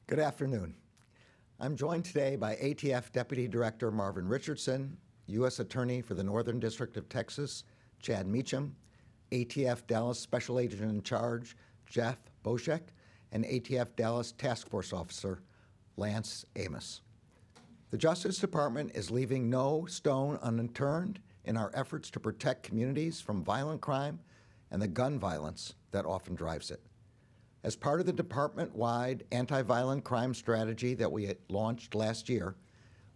Good afternoon. I'm joined today by ATF Deputy Director Marvin Richardson, U.S. Attorney for the Northern District of Texas, Chad Meacham, ATF Dallas Special Agent in Charge, Jeff Boschek, and ATF Dallas Task Force Officer, Lance Amos. The Justice Department is leaving no stone unturned in our efforts to protect communities from violent crime and the gun violence that often drives it. As part of the department-wide anti-violent crime strategy that we had launched last year,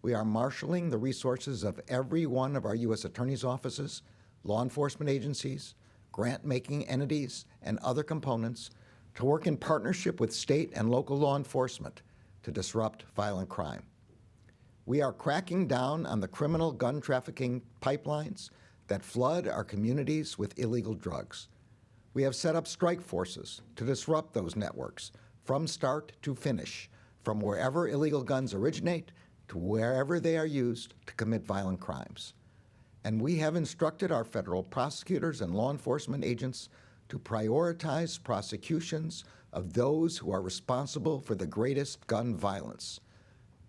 we are marshaling the resources of every one of our U.S. Attorney's offices, law enforcement agencies, grant-making entities, and other components to work in partnership with state and local law enforcement to disrupt violent crime. We are cracking down on the criminal gun trafficking pipelines that flood our communities with illegal drugs. We have set up strike forces to disrupt those networks from start to finish, from wherever illegal guns originate to wherever they are used to commit violent crimes. And we have instructed our federal prosecutors and law enforcement agents to prioritize prosecutions of those who are responsible for the greatest gun violence.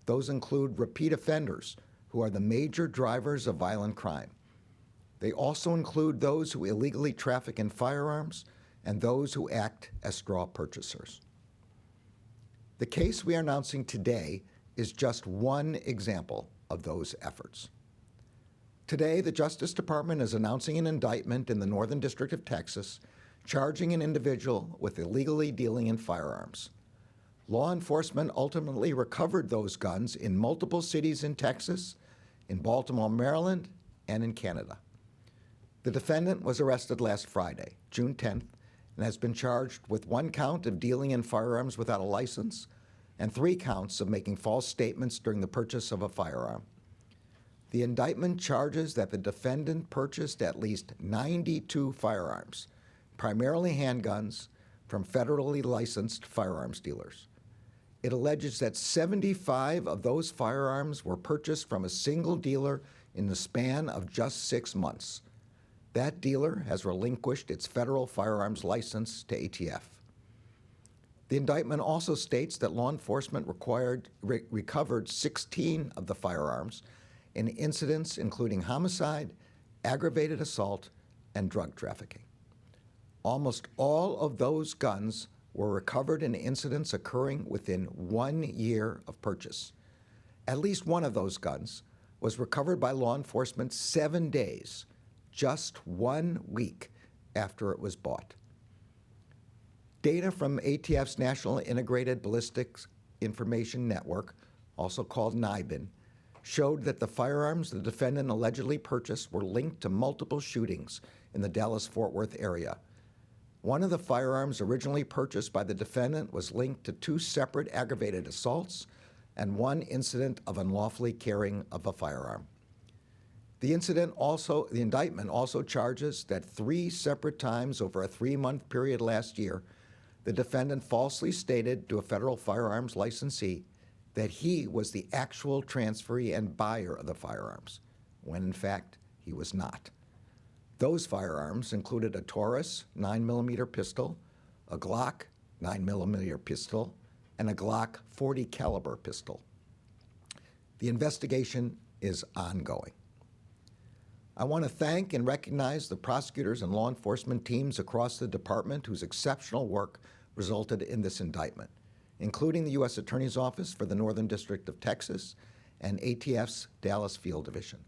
Those include repeat offenders, who are the major drivers of violent crime. They also include those who illegally traffic in firearms and those who act as straw purchasers. The case we are announcing today is just one example of those efforts. Today, the Justice Department is announcing an indictment in the Northern District of Texas charging an individual with illegally dealing in firearms. Law enforcement ultimately recovered those guns in multiple cities in Texas, in Baltimore, Maryland, and in Canada. The defendant was arrested last Friday, June 10th, and has been charged with 1 count of dealing in firearms without a license and 3 counts of making false statements during the purchase of a firearm. The indictment charges that the defendant purchased at least 92 firearms, primarily handguns, from federally licensed firearms dealers. It alleges that 75 of those firearms were purchased from a single dealer in the span of just 6 months. That dealer has relinquished its federal firearms license to ATF. The indictment also states that law enforcement recovered 16 of the firearms in incidents including homicide, aggravated assault, and drug trafficking. Almost all of those guns were recovered in incidents occurring within 1 year of purchase. At least one of those guns was recovered by law enforcement 7 days, just 1 week after it was bought. Data from ATF's National Integrated Ballistics Information Network, also called NIBIN, showed that the firearms the defendant allegedly purchased were linked to multiple shootings in the Dallas-Fort Worth area. One of the firearms originally purchased by the defendant was linked to 2 separate aggravated assaults and 1 incident of unlawfully carrying of a firearm. The indictment also charges that 3 separate times over a 3-month period last year, the defendant falsely stated to a federal firearms licensee that he was the actual transferee and buyer of the firearms, when in fact he was not. Those firearms included a Taurus 9mm pistol, a Glock 9mm pistol, and a Glock 40 caliber pistol. The investigation is ongoing. I want to thank and recognize the prosecutors and law enforcement teams across the department whose exceptional work resulted in this indictment, including the U.S. Attorney's Office for the Northern District of Texas and ATF's Dallas Field Division.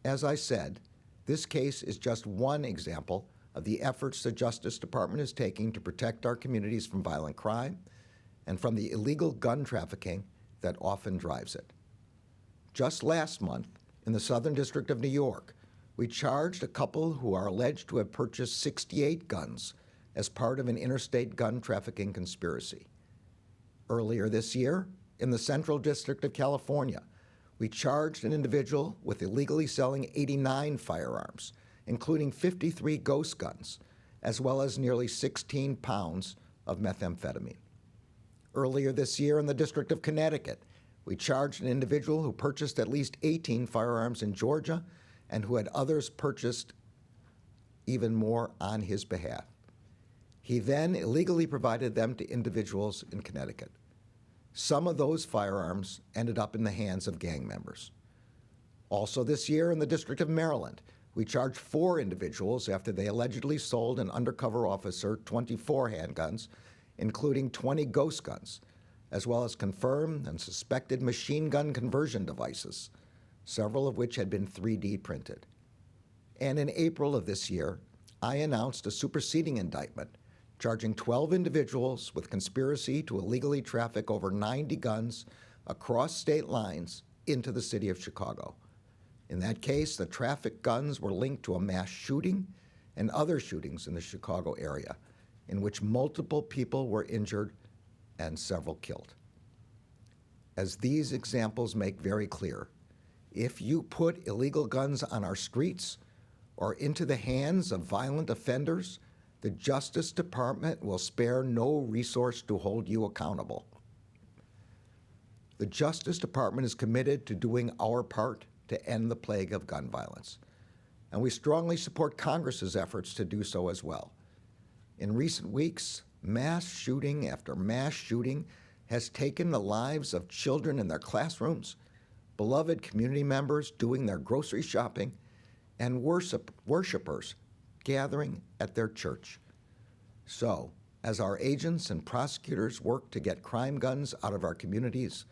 As I said, this case is just one example of the efforts the Justice Department is taking to protect our communities from violent crime and from the illegal gun trafficking that often drives it. Just last month, in the Southern District of New York, we charged a couple who are alleged to have purchased 68 guns as part of an interstate gun trafficking conspiracy. Earlier this year, in the Central District of California, we charged an individual with illegally selling 89 firearms, including 53 ghost guns, as well as nearly 16 pounds of methamphetamine. Earlier this year in the District of Connecticut, we charged an individual who purchased at least 18 firearms in Georgia and who had others purchased even more on his behalf. He then illegally provided them to individuals in Connecticut. Some of those firearms ended up in the hands of gang members. Also this year in the District of Maryland, we charged 4 individuals after they allegedly sold an undercover officer 24 handguns, including 20 ghost guns, as well as confirmed and suspected machine gun conversion devices, several of which had been 3D printed. And in April of this year, I announced a superseding indictment charging 12 individuals with conspiracy to illegally traffic over 90 guns across state lines into the city of Chicago. In that case, the trafficked guns were linked to a mass shooting and other shootings in the Chicago area, in which multiple people were injured and several killed. As these examples make very clear, if you put illegal guns on our streets or into the hands of violent offenders, the Justice Department will spare no resource to hold you accountable. The Justice Department is committed to doing our part to end the plague of gun violence, and we strongly support Congress's efforts to do so as well. In recent weeks, mass shooting after mass shooting has taken the lives of children in their classrooms, beloved community members doing their grocery shopping, and worshipers gathering at their church. So, as our agents and prosecutors work to get crime guns out of our communities,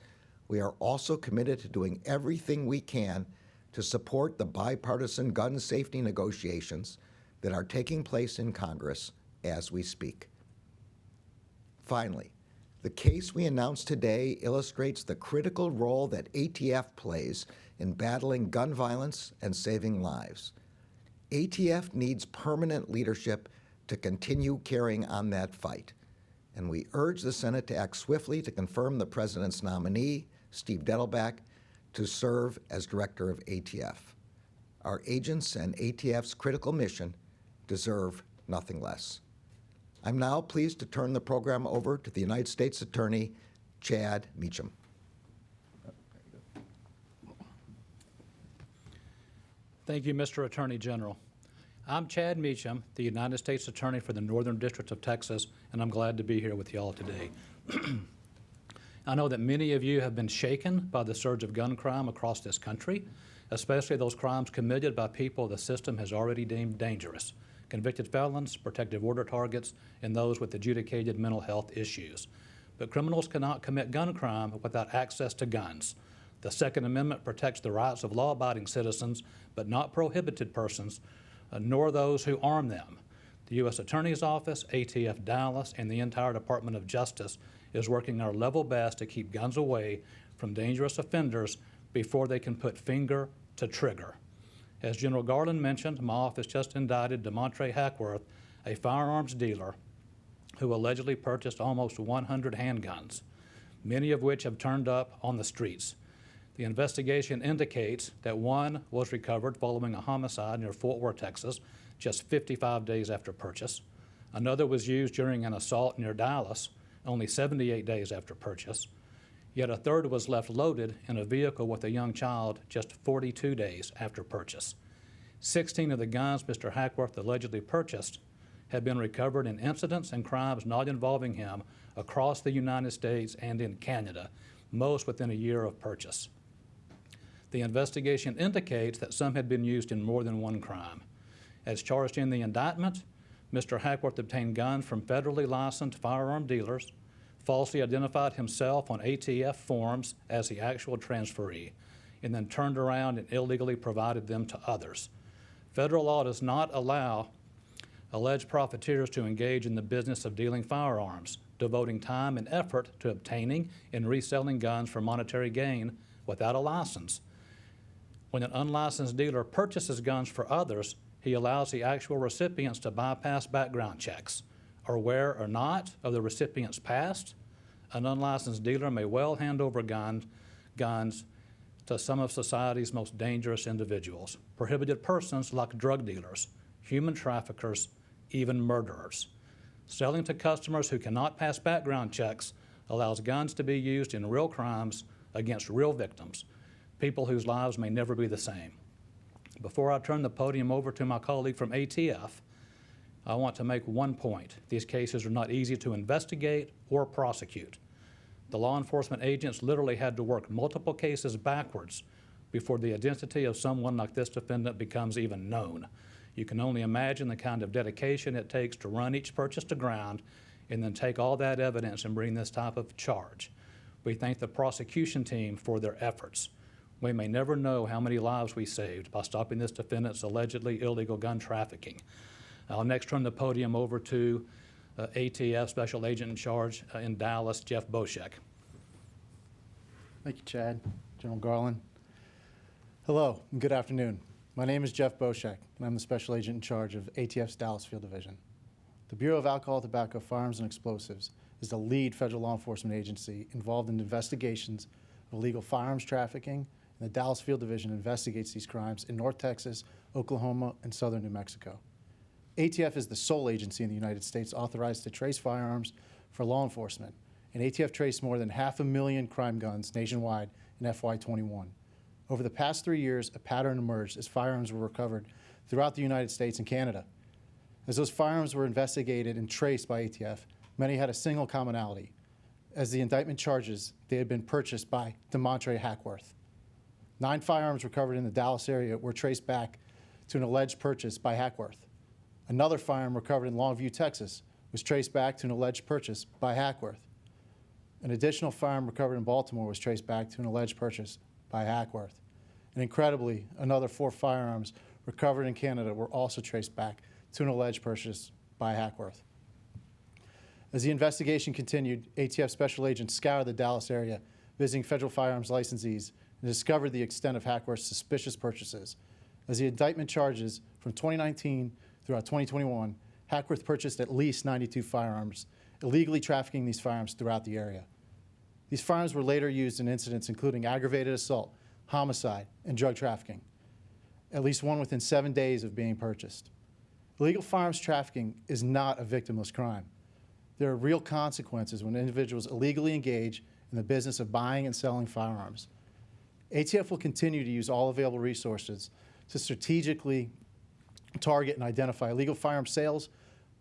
we are also committed to doing everything we can to support the bipartisan gun safety negotiations that are taking place in Congress as we speak. Finally, the case we announced today illustrates the critical role that ATF plays in battling gun violence and saving lives. ATF needs permanent leadership to continue carrying on that fight, and we urge the Senate to act swiftly to confirm the President's nominee, Steve Dettelbach, to serve as director of ATF. Our agents and ATF's critical mission deserve nothing less. I'm now pleased to turn the program over to the United States Attorney, Chad Meacham. Thank you, Mr. Attorney General. I'm Chad Meacham, the United States Attorney for the Northern District of Texas, and I'm glad to be here with y'all today. I know that many of you have been shaken by the surge of gun crime across this country, especially those crimes committed by people the system has already deemed dangerous: convicted felons, protective order targets, and those with adjudicated mental health issues. But criminals cannot commit gun crime without access to guns. The Second Amendment protects the rights of law-abiding citizens, but not prohibited persons, nor those who arm them. The U.S. Attorney's Office, ATF Dallas, and the entire Department of Justice is working our level best to keep guns away from dangerous offenders before they can put finger to trigger. As General Garland mentioned, my office just indicted DeMontre Hackworth, a firearms dealer who allegedly purchased almost 100 handguns, many of which have turned up on the streets. The investigation indicates that one was recovered following a homicide near Fort Worth, Texas, just 55 days after purchase. Another was used during an assault near Dallas, only 78 days after purchase. Yet a third was left loaded in a vehicle with a young child just 42 days after purchase. 16 of the guns Mr. Hackworth allegedly purchased had been recovered in incidents and crimes not involving him across the United States and in Canada, most within a year of purchase. The investigation indicates that some had been used in more than one crime. As charged in the indictment, Mr. Hackworth obtained guns from federally licensed firearm dealers, falsely identified himself on ATF forms as the actual transferee, and then turned around and illegally provided them to others. Federal law does not allow alleged profiteers to engage in the business of dealing firearms, devoting time and effort to obtaining and reselling guns for monetary gain without a license. When an unlicensed dealer purchases guns for others, he allows the actual recipients to bypass background checks. Aware or not of the recipient's past, an unlicensed dealer may well hand over guns to some of society's most dangerous individuals, prohibited persons like drug dealers, human traffickers, even murderers. Selling to customers who cannot pass background checks allows guns to be used in real crimes against real victims, people whose lives may never be the same. Before I turn the podium over to my colleague from ATF, I want to make one point. These cases are not easy to investigate or prosecute. The law enforcement agents literally had to work multiple cases backwards before the identity of someone like this defendant becomes even known. You can only imagine the kind of dedication it takes to run each purchase to ground and then take all that evidence and bring this type of charge. We thank the prosecution team for their efforts. We may never know how many lives we saved by stopping this defendant's allegedly illegal gun trafficking. I'll next turn the podium over to ATF Special Agent in Charge in Dallas, Jeff Boshek. Thank you, Chad. General Garland. Hello, and good afternoon. My name is Jeff Boshek, and I'm the Special Agent in charge of ATF's Dallas Field Division. The Bureau of Alcohol, Tobacco, Firearms, and Explosives is the lead federal law enforcement agency involved in investigations of illegal firearms trafficking, and the Dallas Field Division investigates these crimes in North Texas, Oklahoma, and southern New Mexico. ATF is the sole agency in the United States authorized to trace firearms for law enforcement, and ATF traced more than 500,000 crime guns nationwide in FY21. Over the past 3 years, a pattern emerged as firearms were recovered throughout the United States and Canada. As those firearms were investigated and traced by ATF, many had a single commonality. As the indictment charges, they had been purchased by DeMontre Hackworth. 9 firearms recovered in the Dallas area were traced back to an alleged purchase by Hackworth. Another firearm recovered in Longview, Texas, was traced back to an alleged purchase by Hackworth. An additional firearm recovered in Baltimore was traced back to an alleged purchase by Hackworth. And incredibly, another 4 firearms recovered in Canada were also traced back to an alleged purchase by Hackworth. As the investigation continued, ATF special agents scoured the Dallas area, visiting federal firearms licensees, and discovered the extent of Hackworth's suspicious purchases. As the indictment charges, from 2019 throughout 2021, Hackworth purchased at least 92 firearms, illegally trafficking these firearms throughout the area. These firearms were later used in incidents including aggravated assault, homicide, and drug trafficking, at least one within 7 days of being purchased. Illegal firearms trafficking is not a victimless crime. There are real consequences when individuals illegally engage in the business of buying and selling firearms. ATF will continue to use all available resources to strategically target and identify illegal firearm sales,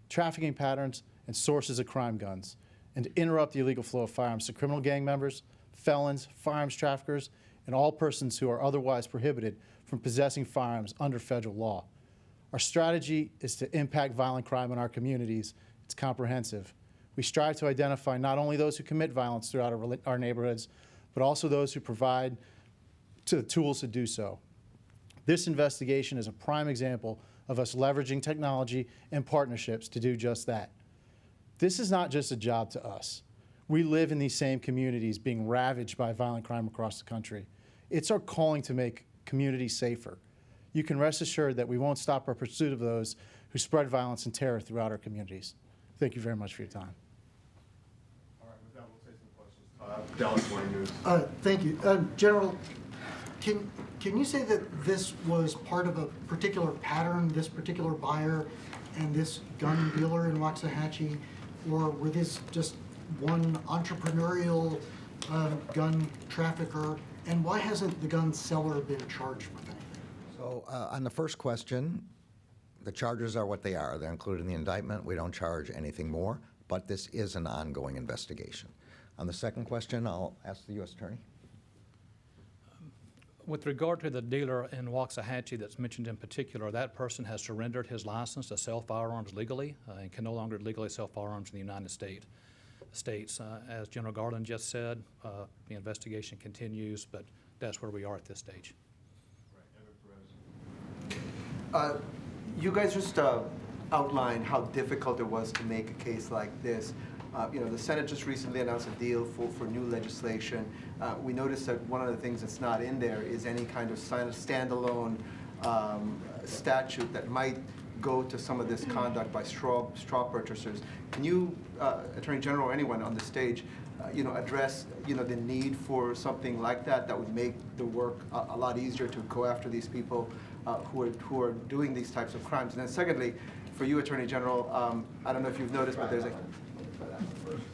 trafficking patterns, and sources of crime guns, and to interrupt the illegal flow of firearms to criminal gang members, felons, firearms traffickers, and all persons who are otherwise prohibited from possessing firearms under federal law. Our strategy is to impact violent crime in our communities. It's comprehensive. We strive to identify not only those who commit violence throughout our neighborhoods, but also those who provide the tools to do so. This investigation is a prime example of us leveraging technology and partnerships to do just that. This is not just a job to us. We live in these same communities being ravaged by violent crime across the country. It's our calling to make communities safer. You can rest assured that we won't stop our pursuit of those who spread violence and terror throughout our communities. Thank you very much for your time. All right, with that, we'll take some questions. Dallas Morning News. Thank you. General, can you say that this was part of a particular pattern, this particular buyer and this gun dealer in Waxahachie, or were this just one entrepreneurial gun trafficker? And why hasn't the gun seller been charged with anything? So on the first question, the charges are what they are. They're included in the indictment. We don't charge anything more, but this is an ongoing investigation. On the second question, I'll ask the U.S. Attorney. With regard to the dealer in Waxahachie that's mentioned in particular, that person has surrendered his license to sell firearms legally and can no longer legally sell firearms in the United States. As General Garland just said, the investigation continues, but that's where we are at this stage. You guys just outlined how difficult it was to make a case like this. The Senate just recently announced a deal for new legislation. We noticed that one of the things that's not in there is any kind of standalone statute that might go to some of this conduct by straw purchasers. Can you, Attorney General or anyone on the stage, address the need for something like that that would make the work a lot easier to go after these people who are doing these types of crimes? And then secondly, for you, Attorney General, I don't know if you've noticed, but there's a...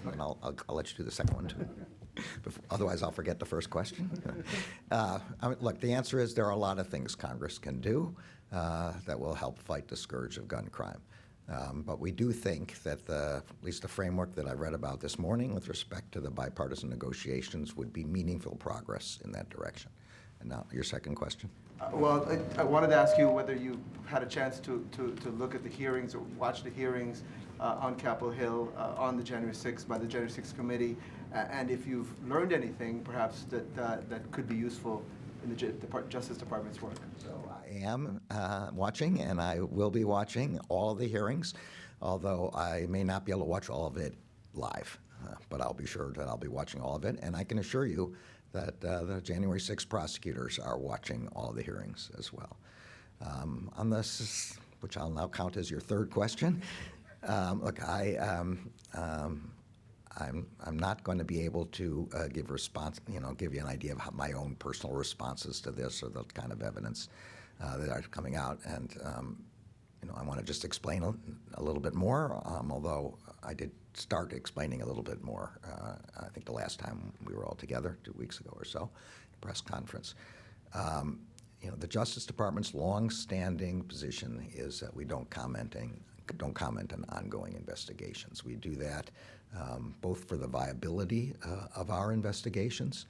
And I'll let you do the second one, too. Otherwise, I'll forget the first question. Look, the answer is there are a lot of things Congress can do that will help fight the scourge of gun crime. But we do think that at least the framework that I read about this morning with respect to the bipartisan negotiations would be meaningful progress in that direction. And now, your second question? Well, I wanted to ask you whether you had a chance to look at the hearings or watch the hearings on Capitol Hill on the January 6th by the January 6th committee, and if you've learned anything, perhaps that could be useful in the Justice Department's work. So I am watching, and I will be watching all the hearings, although I may not be able to watch all of it live. But I'll be sure that I'll be watching all of it, and I can assure you that the January 6th prosecutors are watching all the hearings as well. On this, which I'll now count as your third question, look, I'm not going to be able to give you an idea of my own personal responses to this or the kind of evidence that are coming out. And I want to just explain a little bit more, although I did start explaining a little bit more, I think the last time we were all together 2 weeks ago or so, press conference. The Justice Department's long-standing position is that we don't comment on ongoing investigations. We do that both for the viability of our investigations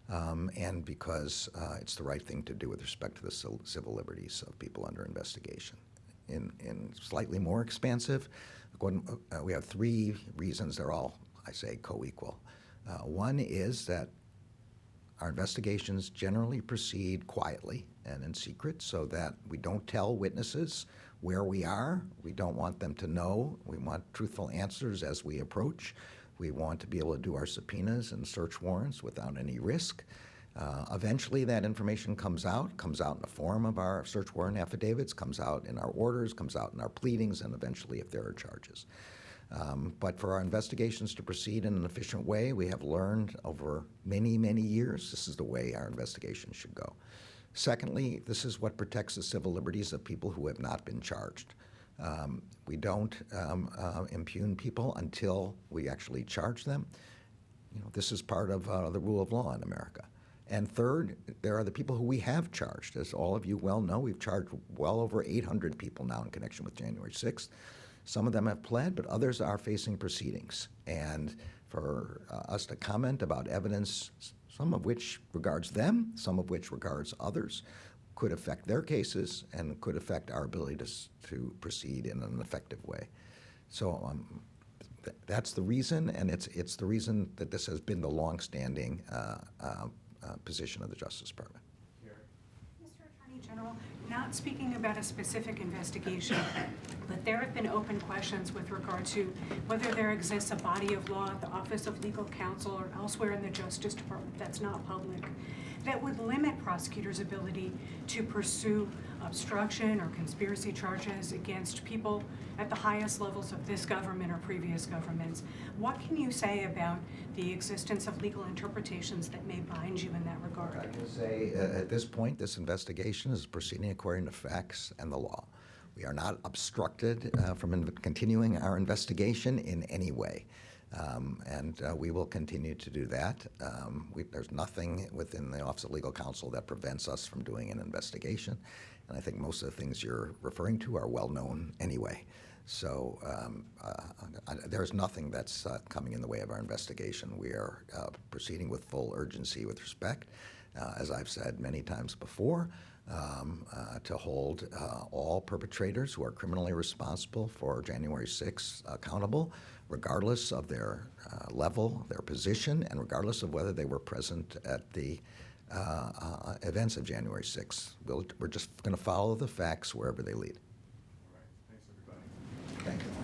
and because it's the right thing to do with respect to the civil liberties of people under investigation. In slightly more expansive, we have three reasons. They're all, I say, co-equal. One is that our investigations generally proceed quietly and in secret so that we don't tell witnesses where we are. We don't want them to know. We want truthful answers as we approach. We want to be able to do our subpoenas and search warrants without any risk. Eventually, that information comes out in the form of our search warrant affidavits, comes out in our orders, comes out in our pleadings, and eventually if there are charges. But for our investigations to proceed in an efficient way, we have learned over many, many years this is the way our investigations should go. Secondly, this is what protects the civil liberties of people who have not been charged. We don't impugn people until we actually charge them. This is part of the rule of law in America. And third, there are the people who we have charged. As all of you well know, we've charged well over 800 people now in connection with January 6th. Some of them have pled, but others are facing proceedings. And for us to comment about evidence, some of which regards them, some of which regards others, could affect their cases and could affect our ability to proceed in an effective way. So that's the reason, and it's the reason that this has been the longstanding position of the Justice Department. Mr. Attorney General, not speaking about a specific investigation, but there have been open questions with regard to whether there exists a body of law at the Office of Legal Counsel or elsewhere in the Justice Department that's not public that would limit prosecutors' ability to pursue obstruction or conspiracy charges against people at the highest levels of this government or previous governments. What can you say about the existence of legal interpretations that may bind you in that regard? I can say at this point, this investigation is proceeding according to facts and the law. We are not obstructed from continuing our investigation in any way. And we will continue to do that. There's nothing within the Office of Legal Counsel that prevents us from doing an investigation. And I think most of the things you're referring to are well known anyway. So there's nothing that's coming in the way of our investigation. We are proceeding with full urgency with respect, as I've said many times before, to hold all perpetrators who are criminally responsible for January 6th accountable, regardless of their level, their position, and regardless of whether they were present at the events of January 6th. We're just going to follow the facts wherever they lead. All right. Thanks, everybody. Thank you.